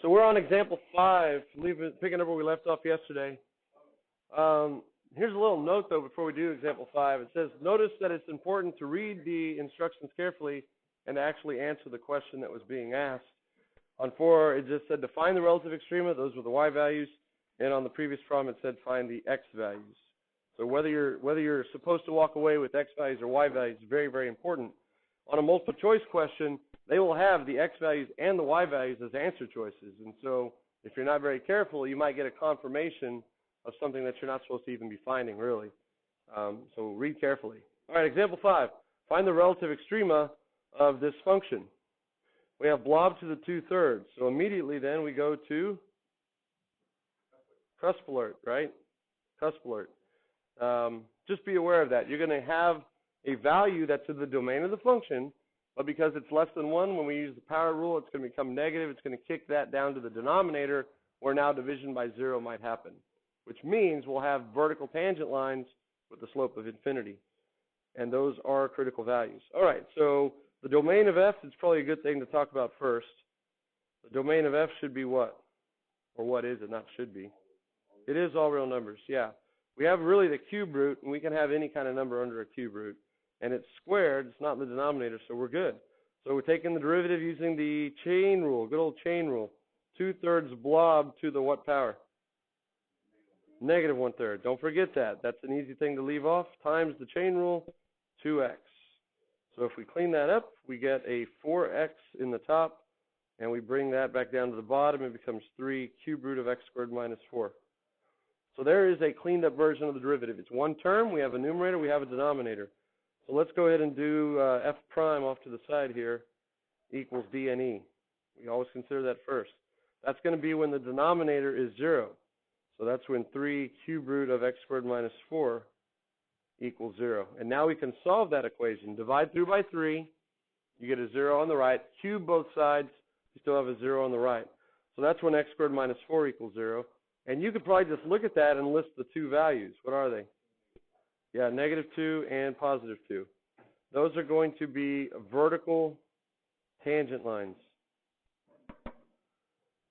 So we're on example 5, picking up where we left off yesterday. Here's a little note, though, before we do example 5. It says, notice that it's important to read the instructions carefully and to actually answer the question that was being asked. On 4, it just said to find the relative extrema. Those were the y values. And on the previous problem, it said find the x values. So whether you're supposed to walk away with x values or y values is very, very important. On a multiple choice question, they will have the x values and the y values as answer choices. And so if you're not very careful, you might get a confirmation of something that you're not supposed to even be finding, really. So read carefully. All right, example 5. Find the relative extrema of this function. We have blob to the 2/3. So immediately then we go to cusp alert, right? Cusp alert. Just be aware of that. You're going to have a value that's in the domain of the function, but because it's less than 1, when we use the power rule, it's going to become negative. It's going to kick that down to the denominator, where now division by 0 might happen, which means we'll have vertical tangent lines with the slope of infinity. And those are critical values. All right, so the domain of f is probably a good thing to talk about first. The domain of f should be what? Or what is it? Not should be. It is all real numbers, yeah. We have really the cube root, and we can have any kind of number under a cube root. And it's squared, it's not in the denominator, so we're good. So we're taking the derivative using the chain rule, good old chain rule. 2/3 blob to the what power? Negative 1/3. Don't forget that. That's an easy thing to leave off. Times the chain rule, 2x. So if we clean that up, we get a 4x in the top, and we bring that back down to the bottom, it becomes 3 cube root of x squared minus 4. So there is a cleaned up version of the derivative. It's one term, we have a numerator, we have a denominator. So let's go ahead and do f prime off to the side here equals d and e. We always consider that first. That's going to be when the denominator is 0. So that's when 3 cube root of x squared minus 4 equals 0. And now we can solve that equation. Divide through by 3, you get a 0 on the right. Cube both sides, you still have a 0 on the right. So that's when x squared minus 4 equals 0. And you could probably just look at that and list the two values. What are they? Yeah, -2 and +2. Those are going to be vertical tangent lines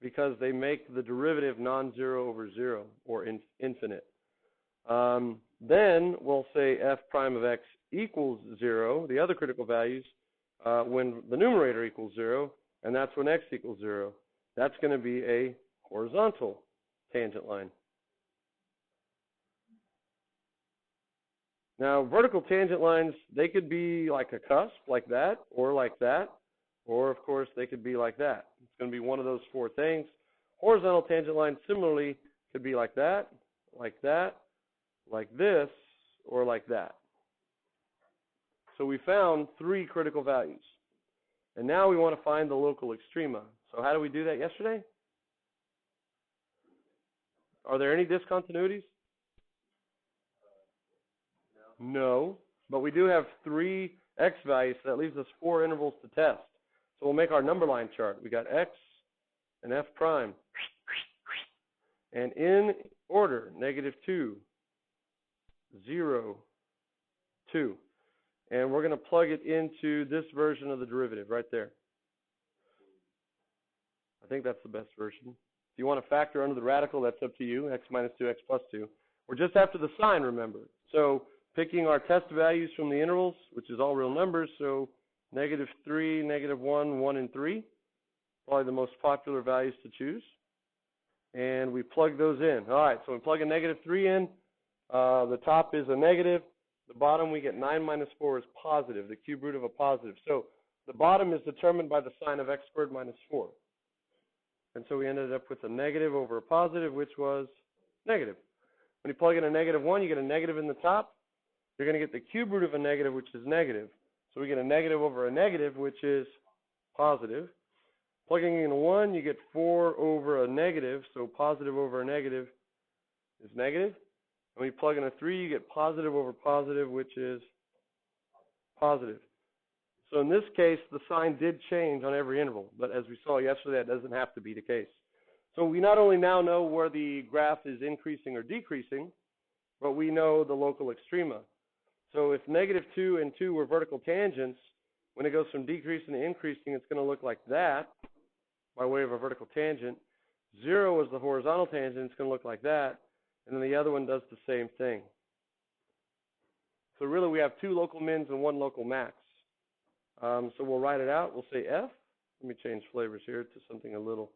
because they make the derivative non-zero over 0 or infinite. Then we'll say f prime of x equals 0, the other critical values, when the numerator equals 0, and that's when x equals 0. That's going to be a horizontal tangent line. Now, vertical tangent lines, they could be like a cusp, like that, or, of course, they could be like that. It's going to be one of those 4 things. Horizontal tangent lines, similarly, could be like that, like this, or like that. So we found 3 critical values. And now we want to find the local extrema. So how do we do that yesterday? Are there any discontinuities? No, but we do have 3 x values, so that leaves us 4 intervals to test. So we'll make our number line chart. We got x and f prime. And in order, -2, 0, 2. And we're going to plug it into this version of the derivative right there. I think that's the best version. If you want to factor under the radical, that's up to you, x minus 2, x plus 2. We're just after the sign, remember. So picking our test values from the intervals, which is all real numbers, so -3, -1, 1, and 3, probably the most popular values to choose. And we plug those in. All right, so we plug a -3 in. The top is a negative. The bottom, we get 9 minus 4 is positive, the cube root of a positive. So the bottom is determined by the sign of x squared minus 4. And so we ended up with a negative over a positive, which was negative. When you plug in a -1, you get a negative in the top. You're going to get the cube root of a negative, which is negative. So we get a negative over a negative, which is positive. Plugging in a 1, you get 4 over a negative, so positive over a negative is negative. And when you plug in a 3, you get positive over positive, which is positive. So in this case, the sign did change on every interval, but as we saw yesterday, that doesn't have to be the case. So we not only now know where the graph is increasing or decreasing, but we know the local extrema. So if -2 and 2 were vertical tangents, when it goes from decreasing to increasing, it's going to look like that. by way of a vertical tangent. 0 is the horizontal tangent. It's going to look like that. And then the other one does the same thing. So really we have 2 local mins and 1 local max. So we'll write it out. We'll say F. Let me change flavors here to something a little.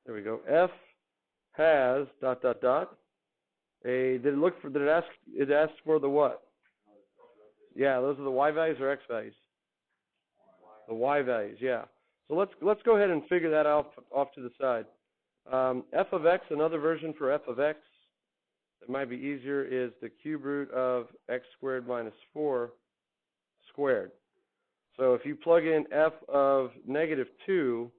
There we go. F has ... Did it ask for the what? Yeah, those are the Y values or X values? The Y values, yeah. So let's go ahead and figure that out off to the side. F of X, another version for F of X that might be easier is the cube root of X squared minus 4 squared. So if you plug in F of negative 2,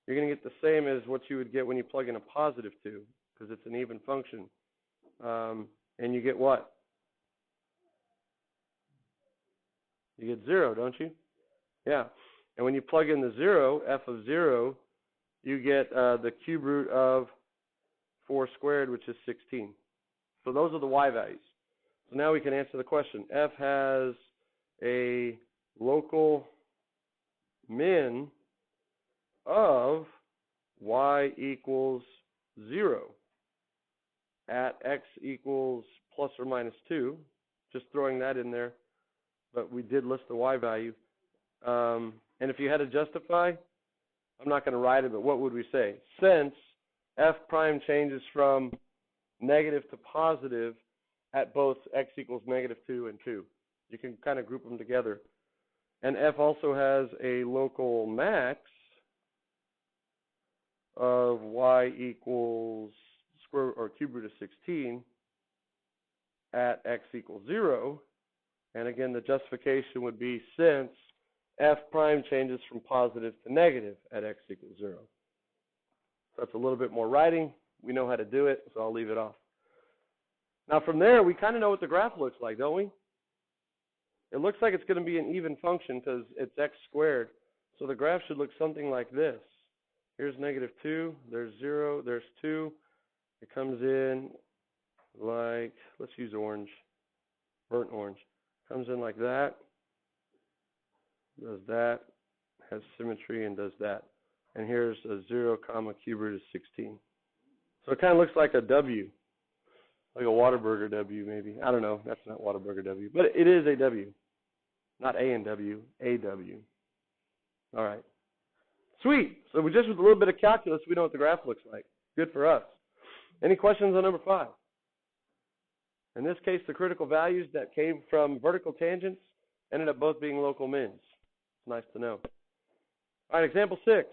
you're going to get the same as what you would get when you plug in a positive 2, because it's an even function. And you get what? You get 0, don't you? Yeah. And when you plug in the 0, F of 0, you get the cube root of 4 squared, which is 16. So those are the Y values. So now we can answer the question. F has a local min of Y equals 0 at X equals plus or minus 2. Just throwing that in there. But we did list the Y value. And if you had to justify, I'm not going to write it, but what would we say? Since F prime changes from negative to positive at both X equals negative 2 and 2. You can kind of group them together. And F also has a local max of Y equals square or cube root of 16 at X equals 0. And again, the justification would be since F prime changes from positive to negative at X equals 0. So that's a little bit more writing. We know how to do it, so I'll leave it off. Now from there, we kind of know what the graph looks like, don't we? It looks like it's going to be an even function because it's X squared. So the graph should look something like this. Here's negative 2, there's 0, there's 2. It comes in like, let's use orange, burnt orange. Comes in like that, does that, has symmetry and does that. And here's a 0 comma cube root of 16. So it kind of looks like a W, like a Whataburger W maybe. I don't know, that's not Whataburger W, but it is a W. Not A and W, a W. All right. Sweet. So we just with a little bit of calculus, we know what the graph looks like. Good for us. Any questions on number 5? In this case, the critical values that came from vertical tangents ended up both being local mins. It's nice to know. All right, example 6.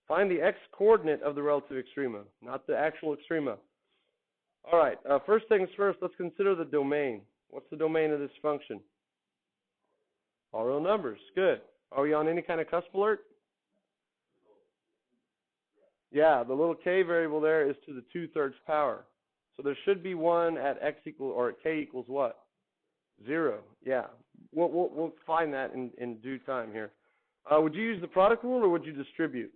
Find the x-coordinate of the relative extrema, not the actual extrema. All right, first things first, let's consider the domain. What's the domain of this function? All real numbers. Good. Are we on any kind of cusp alert? Yeah, the little k variable there is to the 2/3 power. So there should be one at x equals, or at k equals what? 0. Yeah. We'll find that in due time here. Would you use the product rule or would you distribute?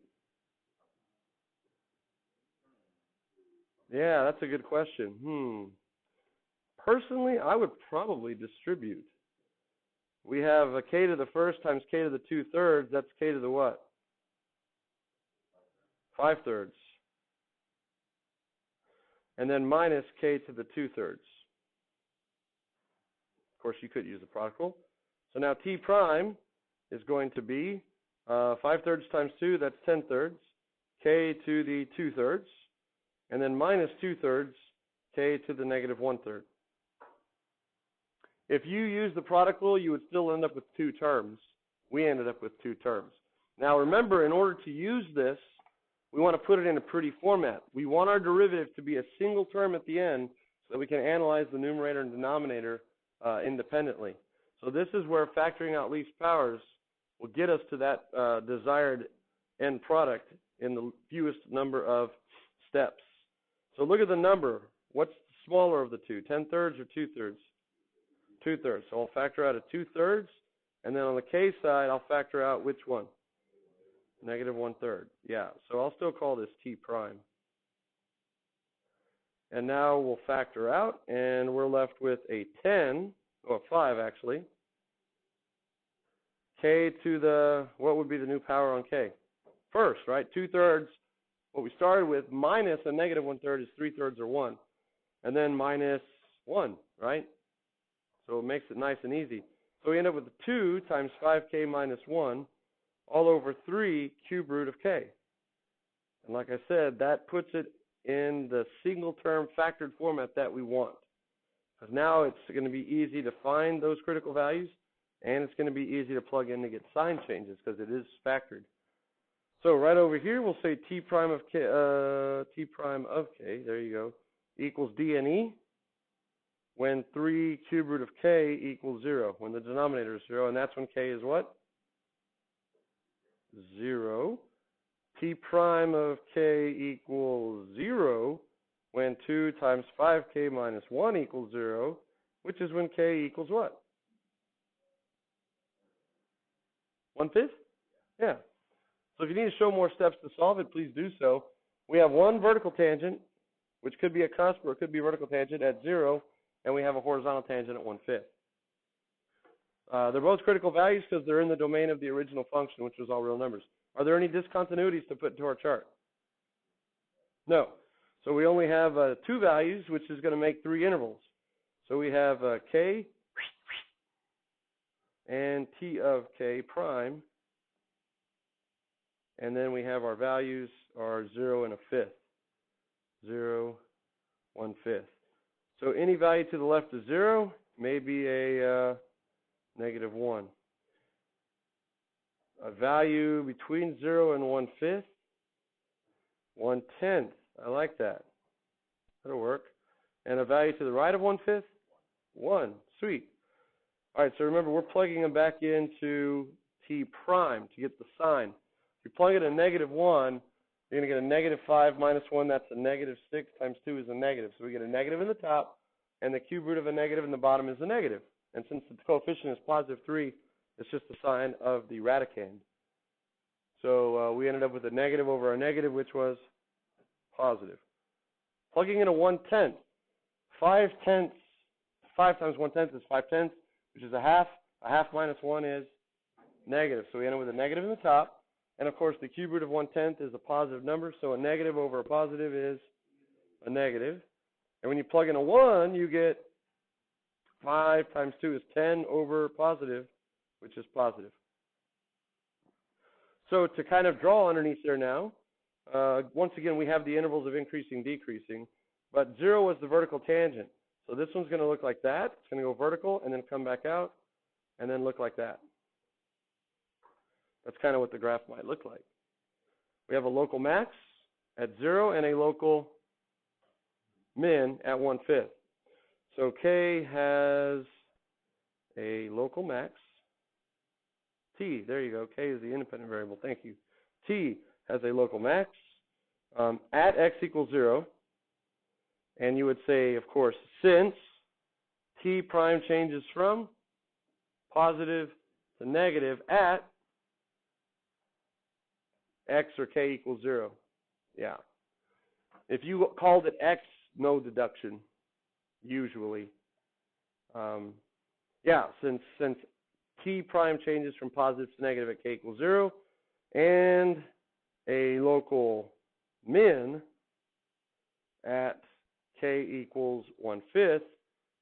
Yeah, that's a good question. Personally, I would probably distribute. We have a k to the first times k to the 2/3. That's k to the what? 5/3. And then minus k to the 2/3. Of course, you could use the product rule. So now t prime is going to be 5/3 times 2, that's 10/3, k to the 2/3, and then minus 2/3, k to the negative 1/3. If you use the product rule, you would still end up with 2 terms. We ended up with 2 terms. Now remember, in order to use this, we want to put it in a pretty format. We want our derivative to be a single term at the end so that we can analyze the numerator and denominator independently. So this is where factoring out least powers will get us to that desired end product in the fewest number of steps. So look at the number. What's the smaller of the two, 10/3 or 2/3? 2/3. So I'll factor out a 2/3, and then on the k side, I'll factor out which one? Negative 1/3. Yeah, so I'll still call this t prime. And now we'll factor out, and we're left with a 10, or 5 actually. K to the, what would be the new power on k? first, right? 2/3, what we started with, minus a negative 1/3 is 3/3 or 1. And then minus 1, right? So it makes it nice and easy. So we end up with 2 times 5k minus 1 all over 3 cube root of k. And like I said, that puts it in the single term factored format that we want. Because now it's going to be easy to find those critical values, and it's going to be easy to plug in to get sign changes because it is factored. So right over here, we'll say t prime of k, there you go, equals d and e when 3 cube root of k equals 0, when the denominator is 0, and that's when k is what? 0. T prime of k equals 0 when 2 times 5k minus 1 equals 0, which is when k equals what? 1/5? Yeah. So if you need to show more steps to solve it, please do so. We have one vertical tangent, which could be a cusp or it could be a vertical tangent at 0, and we have a horizontal tangent at 1/5. They're both critical values because they're in the domain of the original function, which was all real numbers. Are there any discontinuities to put into our chart? No. So we only have 2 values, which is going to make 3 intervals. So we have k and t of k prime, and then we have our values are 0 and 1/5. 0, 1/5. So any value to the left of 0 may be a negative 1. A value between 0 and 1/5, 1/10. I like that. That'll work. And a value to the right of 1/5, 1. Sweet. All right, so remember, we're plugging them back into t prime to get the sign. If you plug in a negative 1, you're going to get a negative 5 minus 1. That's a negative 6 times 2 is a negative. So we get a negative in the top, and the cube root of a negative in the bottom is a negative. And since the coefficient is positive 3, it's just the sign of the radicand. So we ended up with a negative over a negative, which was positive. Plugging in a 1/10. 5/10, 5 times 1/10 is 5/10, which is a half. A half minus 1 is negative. So we end up with a negative in the top. And of course, the cube root of 1/10 is a positive number. So a negative over a positive is a negative. And when you plug in a 1, you get 5 times 2 is 10 over positive, which is positive. So to kind of draw underneath there now, once again, we have the intervals of increasing, decreasing, but 0 was the vertical tangent. So this one's going to look like that. It's going to go vertical and then come back out and then look like that. That's kind of what the graph might look like. We have a local max at 0 and a local min at 1/5. So K has a local max. T, there you go. K is the independent variable. Thank you. T has a local max at x equals 0. And you would say, of course, since T prime changes from positive to negative at x or K equals 0. Yeah. If you called it x, no deduction, usually. Yeah, since T prime changes from positive to negative at K equals 0, and a local min at K equals 1/5,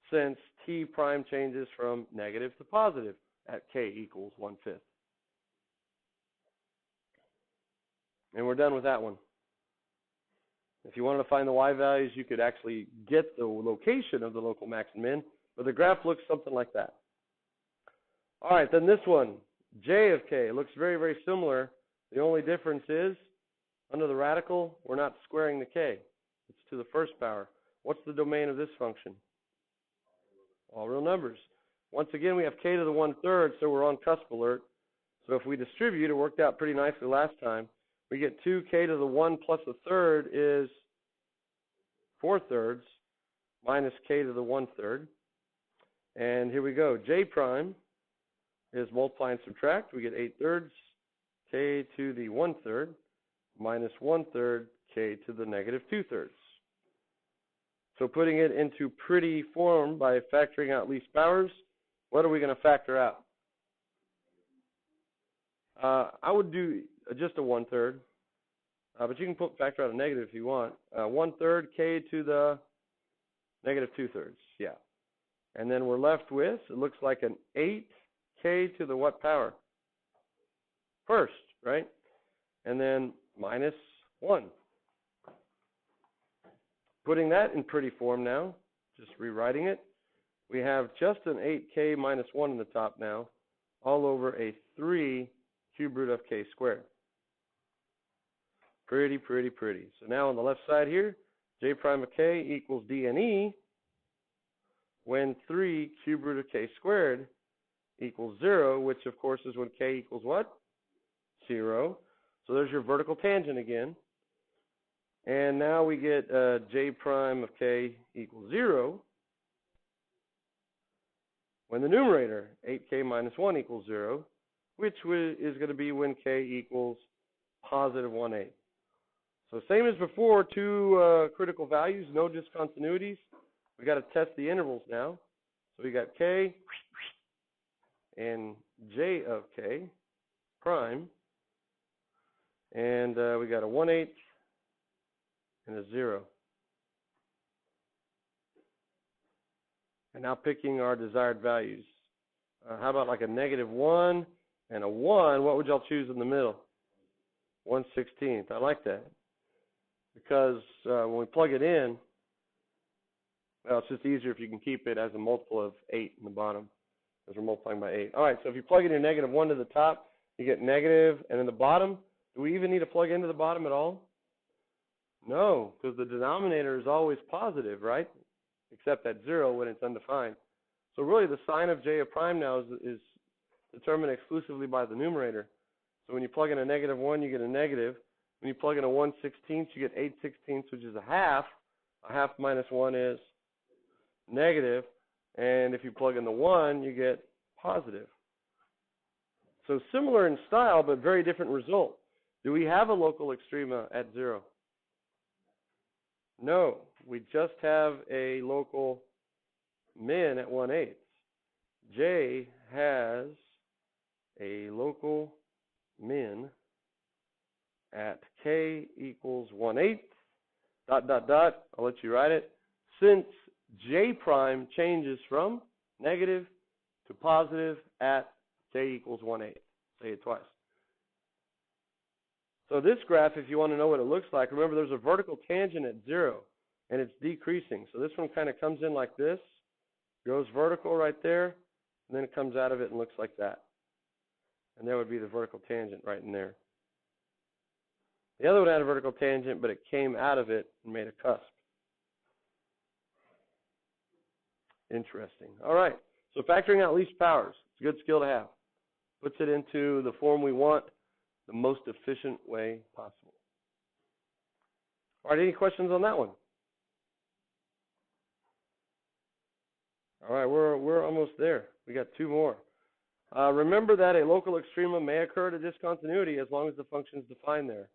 since T prime changes from negative to positive at K equals 1/5. And we're done with that one. If you wanted to find the Y values, you could actually get the location of the local max and min, but the graph looks something like that. All right, then this one, J of K, looks very, very similar. The only difference is, under the radical, we're not squaring the K. It's to the first power. What's the domain of this function? All real numbers. Once again, we have K to the 1/3, so we're on cusp alert. So if we distribute, it worked out pretty nicely last time. We get 2K to the 1 plus 1/3 is 4/3 minus K to the 1/3. And here we go. J prime is multiply and subtract. We get 8/3 K to the 1/3 minus 1/3 K to the negative 2/3. So putting it into pretty form by factoring out least powers, what are we going to factor out? I would do just a 1/3. But you can factor out a negative if you want. 1/3 k to the negative 2/3. Yeah. And then we're left with, it looks like an 8k to the what power? First, right? And then minus 1. Putting that in pretty form now, just rewriting it, we have just an 8k minus 1 in the top now, all over a 3 cube root of k squared. Pretty, pretty, pretty. So now on the left side here, j prime of k equals d and e when 3 cube root of k squared equals 0, which of course is when k equals what? 0. So there's your vertical tangent again. And now we get j prime of k equals 0 when the numerator, 8k minus 1 equals 0, which is going to be when k equals positive 1/8. So same as before, two critical values, no discontinuities. We got to test the intervals now. So we got k and j of k prime, and we got a 1/8 and a 0. And now picking our desired values. How about like a negative 1 and a 1? What would y'all choose in the middle? 1/16. I like that. Because when we plug it in, well, it's just easier if you can keep it as a multiple of 8 in the bottom, as we're multiplying by 8. All right, so if you plug in your negative 1 to the top, you get negative, and in the bottom, do we even need to plug into the bottom at all? No, because the denominator is always positive, right? Except at 0 when it's undefined. So really the sign of j of prime now is determined exclusively by the numerator. So when you plug in a negative 1, you get a negative. When you plug in a 1/16, you get 8/16, which is a half. A half minus 1 is negative. And if you plug in the 1, you get positive. So similar in style, but very different result. Do we have a local extrema at 0? No, we just have a local min at 1/8. J has a local min at k equals 1/8, ... I'll let you write it, since j prime changes from negative to positive at k equals 1/8. Say it twice. So this graph, if you want to know what it looks like, remember there's a vertical tangent at 0, and it's decreasing. So this one kind of comes in like this, goes vertical right there, and then it comes out of it and looks like that. And there would be the vertical tangent right in there. The other one had a vertical tangent, but it came out of it and made a cusp. Interesting. All right. So factoring out least powers, it's a good skill to have. Puts it into the form we want, the most efficient way possible. All right, any questions on that one? All right, we're almost there. We got 2 more. Remember that a local extrema may occur at a discontinuity as long as the function is defined there.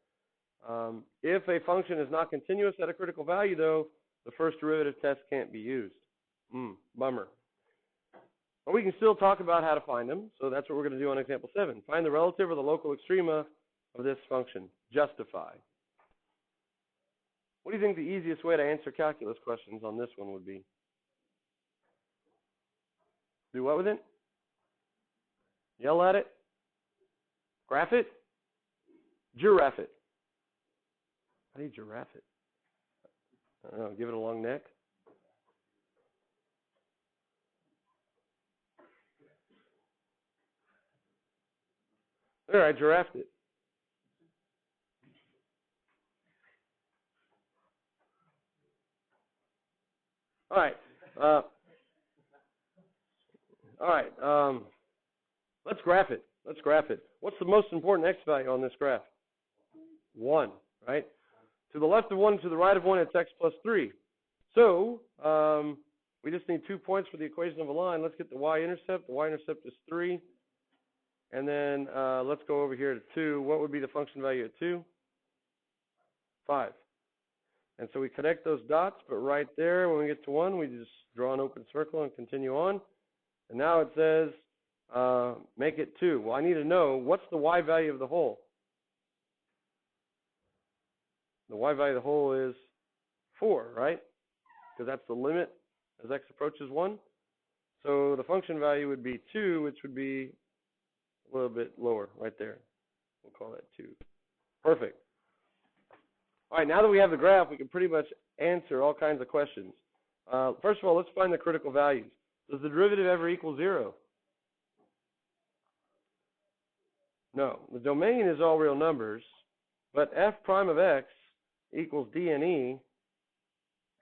If a function is not continuous at a critical value, though, the first derivative test can't be used. Bummer. But we can still talk about how to find them, so that's what we're going to do on example 7. Find the relative or the local extrema of this function. Justify. What do you think the easiest way to answer calculus questions on this one would be? Do what with it? Yell at it? Graph it? Giraffe it. How do you giraffe it? I don't know, give it a long neck? All right, giraffed it. All right. Let's graph it. Let's graph it. What's the most important x value on this graph? 1, right? To the left of 1, to the right of 1, it's x plus 3. So we just need 2 points for the equation of a line. Let's get the y-intercept. The y-intercept is 3. And then let's go over here to 2. What would be the function value at 2? 5. And so we connect those dots, but right there, when we get to 1, we just draw an open circle and continue on. And now it says, make it 2. Well, I need to know, what's the y value of the whole? The y value of the whole is 4, right? Because that's the limit as x approaches 1. So the function value would be 2, which would be a little bit lower right there. We'll call that 2. Perfect. All right, now that we have the graph, we can pretty much answer all kinds of questions. First of all, let's find the critical values. Does the derivative ever equal 0? No. The domain is all real numbers, but f prime of x equals d and e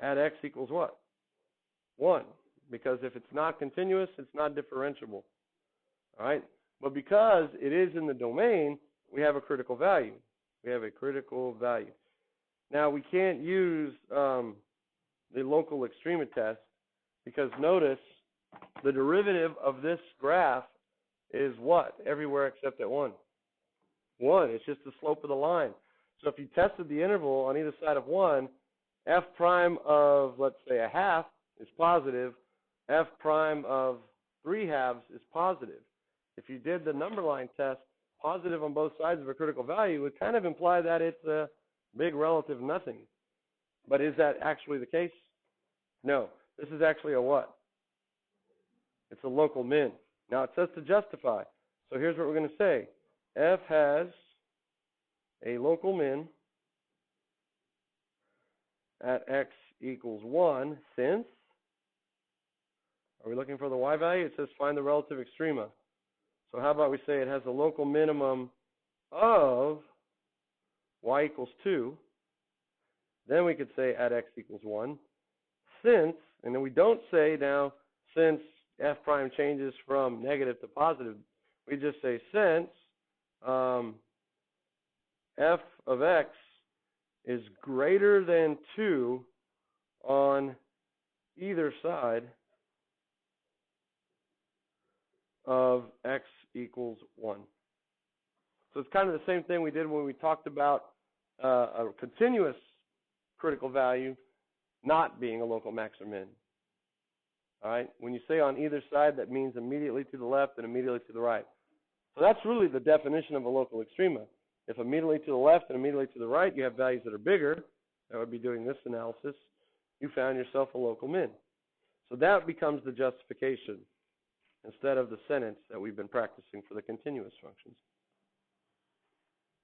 at x equals what? 1. Because if it's not continuous, it's not differentiable. All right? But because it is in the domain, we have a critical value. We have a critical value. Now, we can't use the local extrema test because notice the derivative of this graph is what? Everywhere except at 1. 1. It's just the slope of the line. So if you tested the interval on either side of 1, f prime of, let's say, a half is positive. F prime of 3/2 is positive. If you did the number line test, positive on both sides of a critical value would kind of imply that it's a big relative nothing. But is that actually the case? No. This is actually a what? It's a local min. Now it says to justify. So here's what we're going to say. F has a local min at x equals 1 since, are we looking for the y value? It says find the relative extrema. So how about we say it has a local minimum of y equals 2. Then we could say at x equals 1. Since, and then we don't say now, since f prime changes from negative to positive, we just say since f of x is greater than 2 on either side of x equals 1. So it's kind of the same thing we did when we talked about a continuous critical value not being a local max or min. All right? When you say on either side, that means immediately to the left and immediately to the right. So that's really the definition of a local extrema. If immediately to the left and immediately to the right you have values that are bigger, that would be doing this analysis, you found yourself a local min. So that becomes the justification instead of the sentence that we've been practicing for the continuous functions.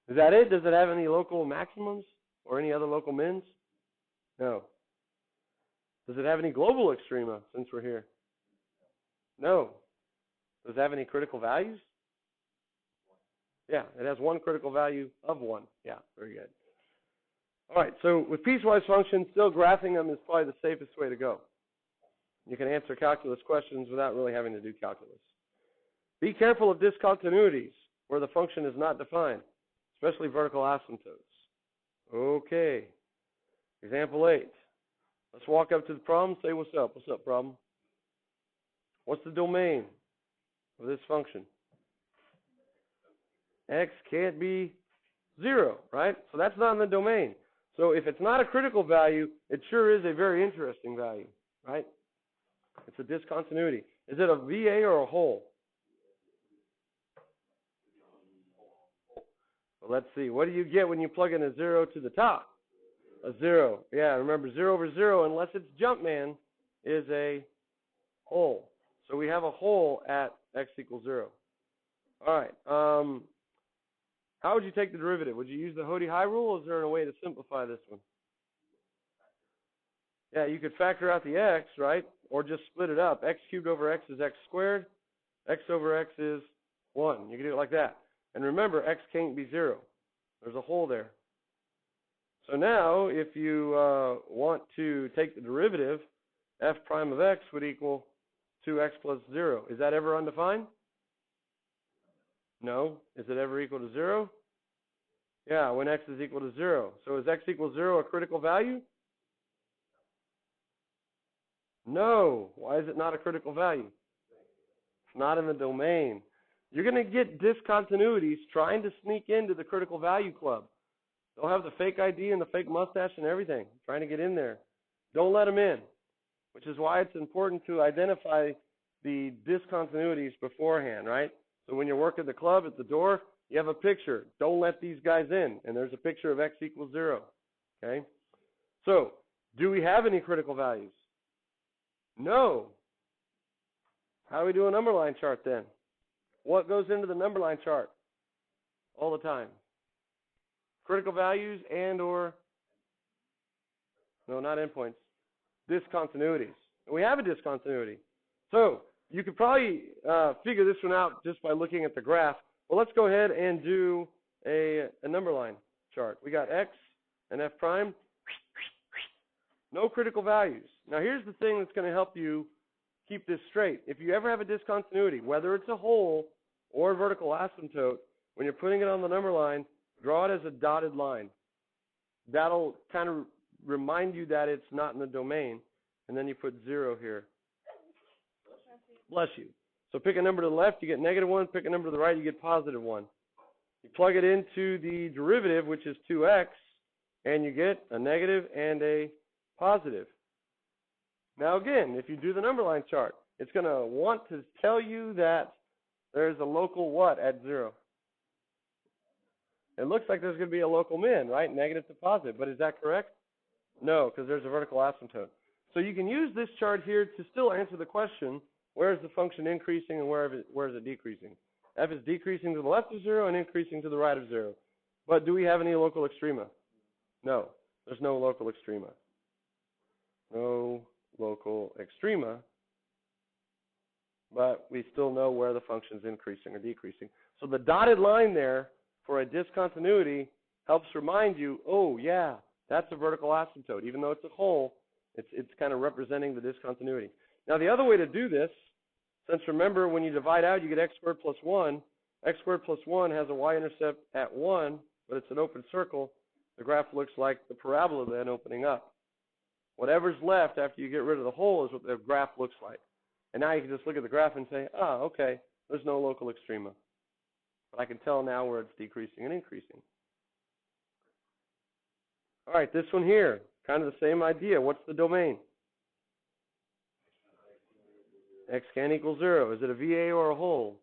Is that it? Does it have any local maximums or any other local mins? No. Does it have any global extrema since we're here? No. Does it have any critical values? Yeah, it has one critical value of 1. Yeah, very good. All right, so with piecewise functions, still graphing them is probably the safest way to go. You can answer calculus questions without really having to do calculus. Be careful of discontinuities where the function is not defined, especially vertical asymptotes. Okay, example 8. Let's walk up to the problem, say what's up. What's up, problem? What's the domain of this function? X can't be 0, right? So that's not in the domain. So if it's not a critical value, it sure is a very interesting value, right? It's a discontinuity. Is it a VA or a whole? Well, let's see. What do you get when you plug in a 0 to the top? A 0. Yeah, remember 0 over 0, unless it's Jumpman, is a whole. So we have a whole at x equals 0. All right. How would you take the derivative? Would you use the Hody-High rule, or is there a way to simplify this one? Yeah, you could factor out the x, right? Or just split it up. X cubed over x is x squared. X over x is 1. You can do it like that. And remember, x can't be 0. There's a hole there. So now, if you want to take the derivative, f prime of x would equal 2x plus 0. Is that ever undefined? No. Is it ever equal to 0? Yeah, when x is equal to 0. So is x equals 0 a critical value? No. Why is it not a critical value? It's not in the domain. You're going to get discontinuities trying to sneak into the critical value club. They'll have the fake ID and the fake mustache and everything, trying to get in there. Don't let them in, which is why it's important to identify the discontinuities beforehand, right? So when you work at the club, at the door, you have a picture. Don't let these guys in. And there's a picture of x equals 0. Okay? So, do we have any critical values? No. How do we do a number line chart then? What goes into the number line chart all the time? Critical values and or, no, not endpoints, discontinuities. We have a discontinuity. So, you could probably figure this one out just by looking at the graph. Well, let's go ahead and do a number line chart. We got X and F prime. No critical values. Now, here's the thing that's going to help you keep this straight. If you ever have a discontinuity, whether it's a hole or a vertical asymptote, when you're putting it on the number line, draw it as a dotted line. That'll kind of remind you that it's not in the domain. And then you put 0 here. Bless you. So pick a number to the left, you get -1. Pick a number to the right, you get +1. You plug it into the derivative, which is 2x, and you get a negative and a positive. Now again, if you do the number line chart, it's going to want to tell you that there's a local what at 0? It looks like there's going to be a local min, right? Negative to positive. But is that correct? No, because there's a vertical asymptote. So you can use this chart here to still answer the question, where is the function increasing and where is it decreasing? F is decreasing to the left of 0 and increasing to the right of 0. But do we have any local extrema? No, there's no local extrema. No local extrema, but we still know where the function is increasing or decreasing. So the dotted line there for a discontinuity helps remind you, oh yeah, that's a vertical asymptote. Even though it's a hole, it's kind of representing the discontinuity. Now the other way to do this, since remember when you divide out you get x squared plus 1, x squared plus 1 has a y-intercept at 1, but it's an open circle. The graph looks like the parabola then opening up. Whatever's left after you get rid of the hole is what the graph looks like. And now you can just look at the graph and say, ah, okay, there's no local extrema. But I can tell now where it's decreasing and increasing. All right, this one here, kind of the same idea. What's the domain? X can equal 0. Is it a VA or a hole?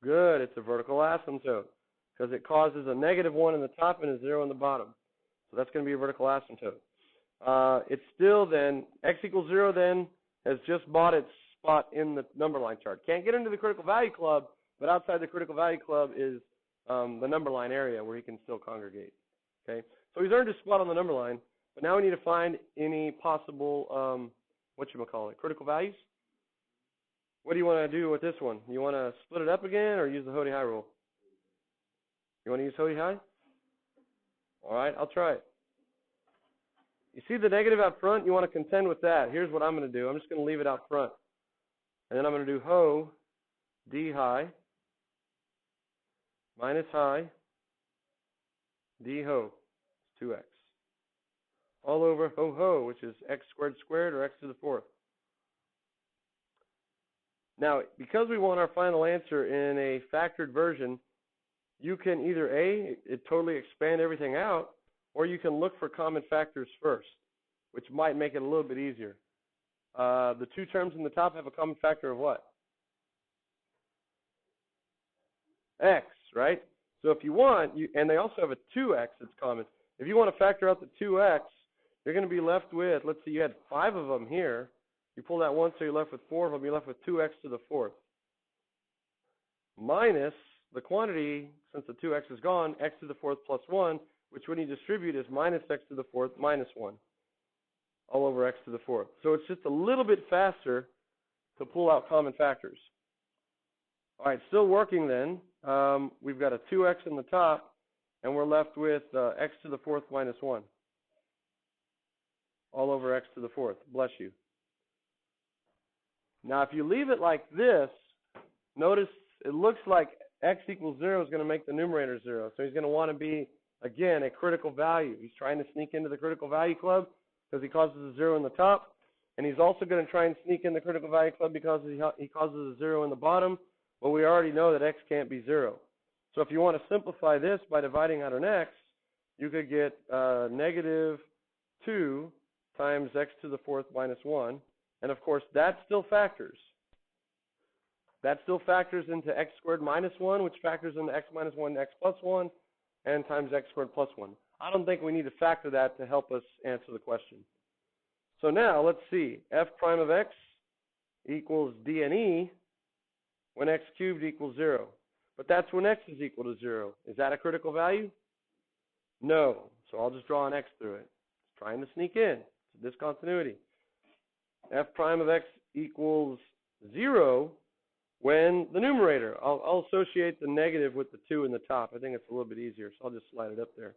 Good, it's a vertical asymptote because it causes a -1 in the top and a 0 in the bottom. So that's going to be a vertical asymptote. It's still then, x equals 0 then has just bought its spot in the number line chart. Can't get into the critical value club, but outside the critical value club is the number line area where he can still congregate. Okay, so he's earned his spot on the number line, but now we need to find any possible, critical values? What do you want to do with this one? You want to split it up again or use the Hody High rule? You want to use Hody High? All right, I'll try it. You see the negative out front? You want to contend with that. Here's what I'm going to do. I'm just going to leave it out front. And then I'm going to do Ho, D high, minus high, D Ho, 2x. All over Ho Ho, which is x squared squared or x to the 4th. Now, because we want our final answer in a factored version, you can either totally expand everything out, or you can look for common factors first, which might make it a little bit easier. The two terms in the top have a common factor of what? X, right? So if you want, and they also have a 2x that's common. If you want to factor out the 2x, you're going to be left with, let's see, you had 5 of them here. You pull that one, so you're left with 4 of them. You're left with 2x to the 4th. Minus the quantity, since the 2x is gone, x to the 4th plus 1, which when you distribute is minus x to the 4th minus 1, all over x to the 4th. So it's just a little bit faster to pull out common factors. All right, still working then. We've got a 2x in the top, and we're left with x to the 4th minus 1, all over x to the 4th. Bless you. Now, if you leave it like this, notice it looks like x equals 0 is going to make the numerator 0. So he's going to want to be, again, a critical value. He's trying to sneak into the critical value club because he causes a 0 in the top. And he's also going to try and sneak in the critical value club because he causes a 0 in the bottom. But we already know that x can't be 0. So if you want to simplify this by dividing out an x, you could get negative 2 times x to the 4th minus 1. And, of course, that still factors. That still factors into x squared minus 1, which factors into x minus 1 and x plus 1. n times x squared plus 1. I don't think we need to factor that to help us answer the question. So now let's see. F prime of x equals dne when x cubed equals 0. But that's when x is equal to 0. Is that a critical value? No. So I'll just draw an x through it. It's trying to sneak in. It's a discontinuity. F prime of x equals 0 when the numerator, I'll associate the negative with the 2 in the top. I think it's a little bit easier, so I'll just slide it up there.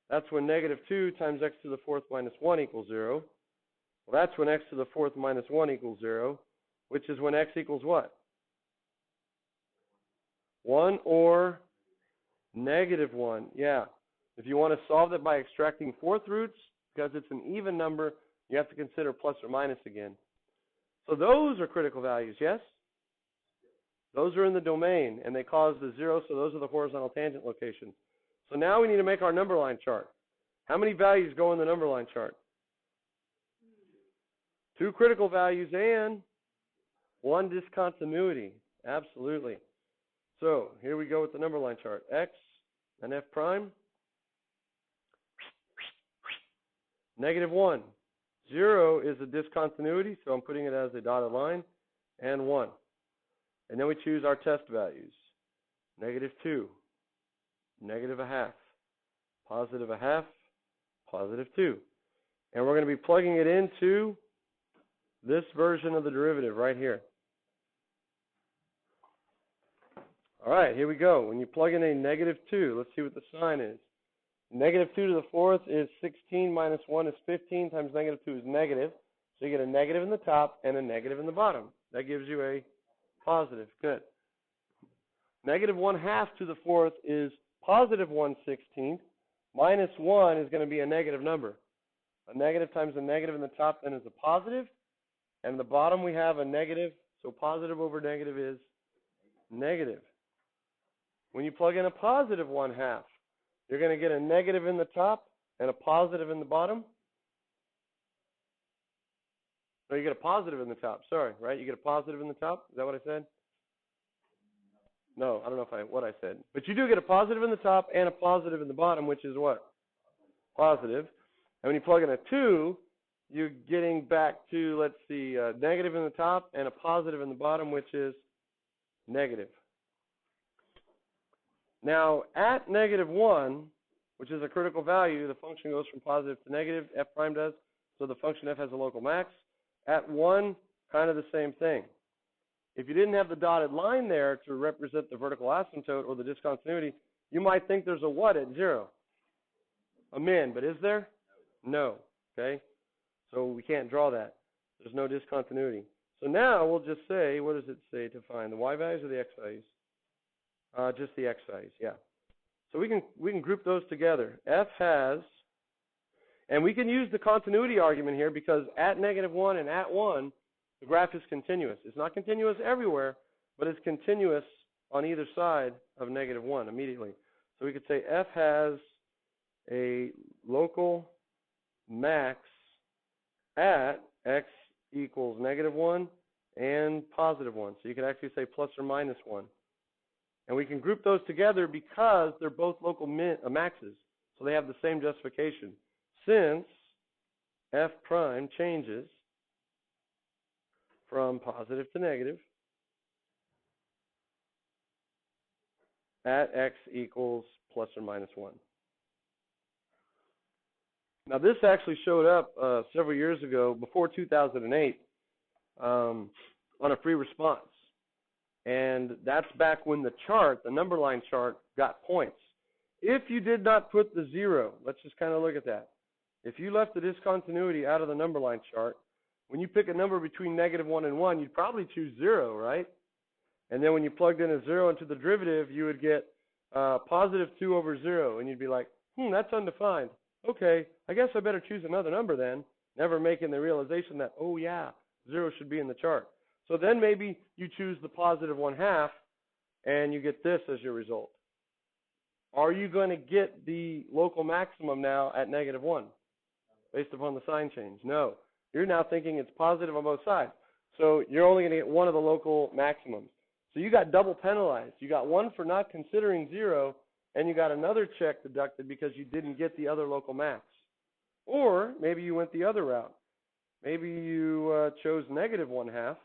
That's when negative 2 times x to the 4th minus 1 equals 0. Well, that's when x to the 4th minus 1 equals 0, which is when x equals what? 1 or negative 1. Yeah. If you want to solve that by extracting fourth roots, because it's an even number, you have to consider plus or minus again. So those are critical values, yes? Those are in the domain, and they cause the 0, so those are the horizontal tangent locations. So now we need to make our number line chart. How many values go in the number line chart? 2 critical values and 1 discontinuity. Absolutely. So here we go with the number line chart. X and f prime. Negative 1. 0 is a discontinuity, so I'm putting it as a dotted line, and 1. And then we choose our test values. Negative 2, negative a half, positive a half, positive 2. And we're going to be plugging it into this version of the derivative right here. All right, here we go. When you plug in a negative 2, let's see what the sign is. Negative 2 to the 4th is 16 minus 1 is 15 times negative 2 is negative. So you get a negative in the top and a negative in the bottom. That gives you a positive. Good. Negative 1/2 to the 4th is positive 1/16. Minus 1 is going to be a negative number. A negative times a negative in the top then is a positive. And in the bottom we have a negative. So positive over negative is negative. When you plug in a positive 1/2, you're going to get a negative in the top and a positive in the bottom. No, you get a positive in the top. Sorry, right? You get a positive in the top. Is that what I said? No, I don't know what I said. But you do get a positive in the top and a positive in the bottom, which is what? Positive. And when you plug in a 2, you're getting back to, let's see, negative in the top and a positive in the bottom, which is negative. Now, at negative 1, which is a critical value, the function goes from positive to negative, f prime does, so the function f has a local max. At 1, kind of the same thing. If you didn't have the dotted line there to represent the vertical asymptote or the discontinuity, you might think there's a what at 0? A min, but is there? No. Okay? So we can't draw that. There's no discontinuity. So now we'll just say, what does it say to find? The y values or the x values? Just the x values, yeah. So we can group those together. F has, and we can use the continuity argument here because at negative 1 and at 1, the graph is continuous. It's not continuous everywhere, but it's continuous on either side of negative 1 immediately. So we could say F has a local max at x equals negative 1 and positive 1. So you could actually say plus or minus 1. And we can group those together because they're both local maxes. So they have the same justification. Since f prime changes from positive to negative at x equals plus or minus 1. Now this actually showed up several years ago, before 2008, on a free response. And that's back when the chart, the number line chart, got points. If you did not put the 0, let's just kind of look at that. If you left the discontinuity out of the number line chart, when you pick a number between negative 1 and 1, you'd probably choose 0, right? And then when you plugged in a 0 into the derivative, you would get positive 2 over 0. And you'd be like, that's undefined. Okay, I guess I better choose another number then, never making the realization that, oh yeah, 0 should be in the chart. So then maybe you choose the positive 1/2 and you get this as your result. Are you going to get the local maximum now at negative 1 based upon the sign change? No. You're now thinking it's positive on both sides. So you're only going to get one of the local maximums. So you got double penalized. You got one for not considering 0, and you got another check deducted because you didn't get the other local max. Or maybe you went the other route. Maybe you chose negative 1/2,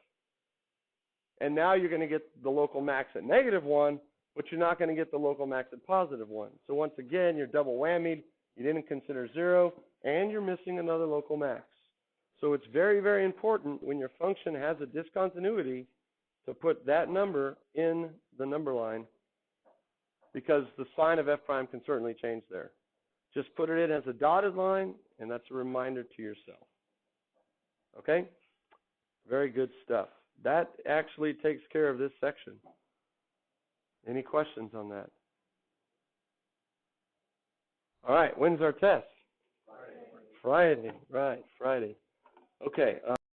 and now you're going to get the local max at negative 1, but you're not going to get the local max at positive 1. So once again, you're double whammied. You didn't consider 0, and you're missing another local max. So it's very, very important when your function has a discontinuity to put that number in the number line, because the sign of f prime can certainly change there. Just put it in as a dotted line, and that's a reminder to yourself. Okay? Very good stuff. That actually takes care of this section. Any questions on that? All right, when's our test? Friday. Right, Friday. Okay.